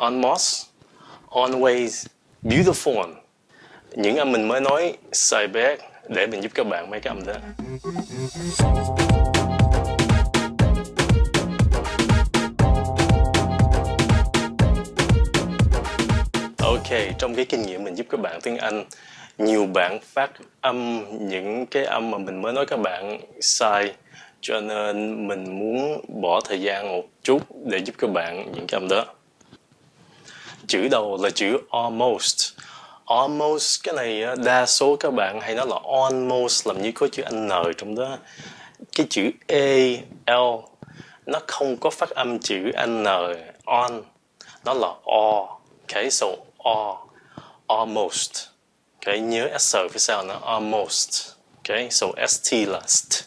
almost, always, beautiful. Những âm mình mới nói xài back để mình giúp các bạn mấy cái âm đó. Ok, trong cái kinh nghiệm mình giúp các bạn tiếng Anh, nhiều bạn phát âm những cái âm mà mình mới nói các bạn sai, cho nên mình muốn bỏ thời gian một chút để giúp các bạn những cái âm đó. Chữ đầu là chữ almost. Almost, cái này đa số các bạn hay nói là almost, làm như có chữ N trong đó. Cái chữ A, L nó không có phát âm chữ N, on, nó là O. Okay, so O, almost. Okay, nhớ S phía sau nó almost. Okay, so ST là st.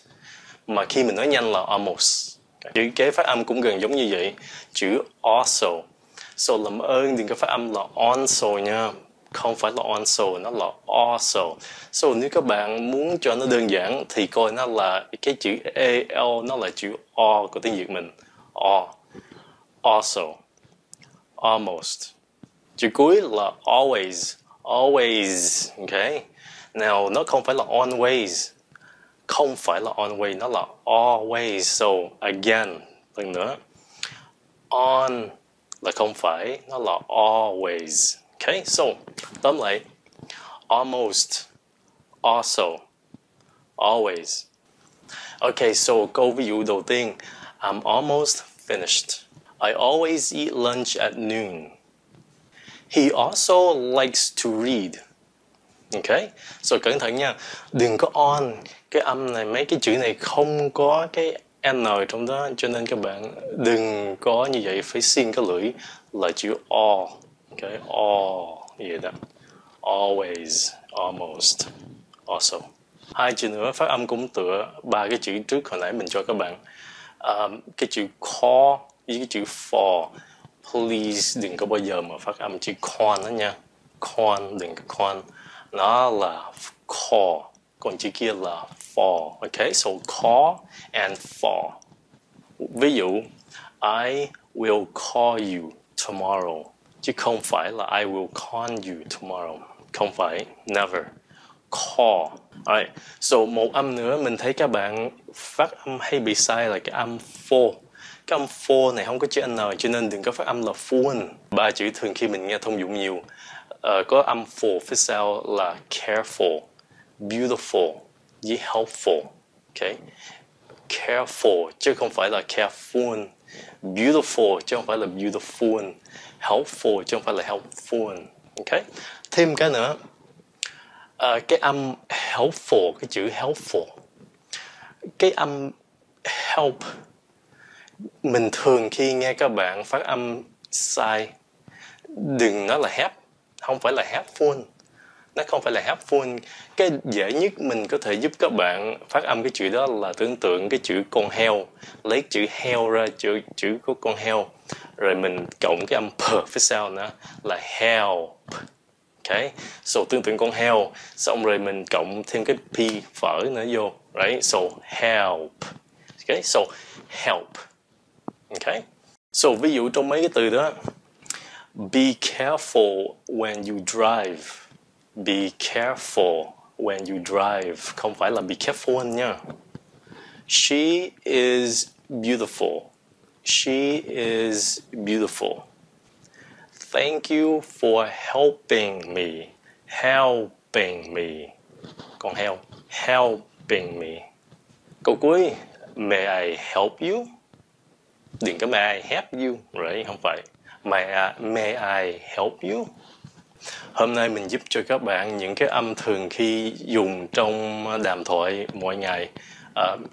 Mà khi mình nói nhanh là almost. Okay. Chữ kế phát âm cũng gần giống như vậy. Chữ also. So làm ơn đừng có phát âm là also nha. Không phải là also, nó là also. So nếu các bạn muốn cho nó đơn giản thì coi nó là cái chữ AL, nó là chữ O của tiếng Việt mình. O. Also. Almost. Chữ cuối là always. Always. Okay. Nào, nó không phải là always. Không phải là always, nó là always. So, again, lần nữa. On là không phải, nó là always. Okay, so, tóm lại. Almost, also, always. Okay, so câu ví dụ đầu tiên. I'm almost finished. I always eat lunch at noon. He also likes to read. Okay, so cẩn thận nha. Đừng có on. Cái âm này, mấy cái chữ này không có cái N trong đó, cho nên các bạn đừng có như vậy, phải xiên cái lưỡi là chữ O. Okay, O như vậy đó. Always, almost, also. Hai chữ nữa phát âm cũng tựa ba cái chữ trước hồi nãy mình cho các bạn. Cái chữ call với cái chữ for. Please đừng có bao giờ mà phát âm chữ con đó nha. Con, đừng có con. Nó là call. Còn chữ kia là for. Okay, so call and for. Ví dụ, I will call you tomorrow. Chứ không phải là I will call you tomorrow. Không phải, never. Call. Alright, so một âm nữa mình thấy các bạn phát âm hay bị sai là cái âm for. Cái âm for này không có chữ N, cho nên đừng có phát âm là phone. Ba chữ thường khi mình nghe thông dụng nhiều. Có âm for phía sau là careful, beautiful với helpful. Okay? Careful chứ không phải là careful. Beautiful chứ không phải là beautiful. Helpful chứ không phải là helpful. Okay? Thêm cái nữa. Cái âm helpful, cái chữ helpful. Cái âm help, mình thường khi nghe các bạn phát âm sai, đừng nói là help, không phải là helpful. Nó không phải là helpful. Cái dễ nhất mình có thể giúp các bạn phát âm cái chữ đó là tưởng tượng cái chữ con heo. Lấy chữ heo ra, chữ của con heo. Rồi mình cộng cái âm p phía sau nữa là help. Okay, so tưởng tượng con heo. Xong rồi mình cộng thêm cái p phở nữa vô. Right, so help. Okay, so help. Okay, so ví dụ trong mấy cái từ đó. Be careful when you drive. Be careful when you drive. Không phải là be careful nha. She is beautiful. She is beautiful. Thank you for helping me. Helping me. Con heo. Helping me. Câu cuối. May I help you? Đừng có may I help you. Right? Không phải. May I help you? Hôm nay mình giúp cho các bạn những cái âm thường khi dùng trong đàm thoại mỗi ngày.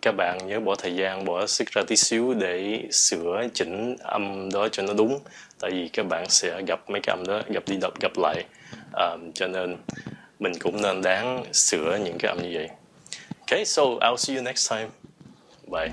Các bạn nhớ bỏ thời gian, bỏ sức ra tí xíu để sửa chỉnh âm đó cho nó đúng. Tại vì các bạn sẽ gặp mấy cái âm đó, gặp đi gặp lại. Cho nên mình cũng nên đáng sửa những cái âm như vậy. Okay, so I'll see you next time. Bye.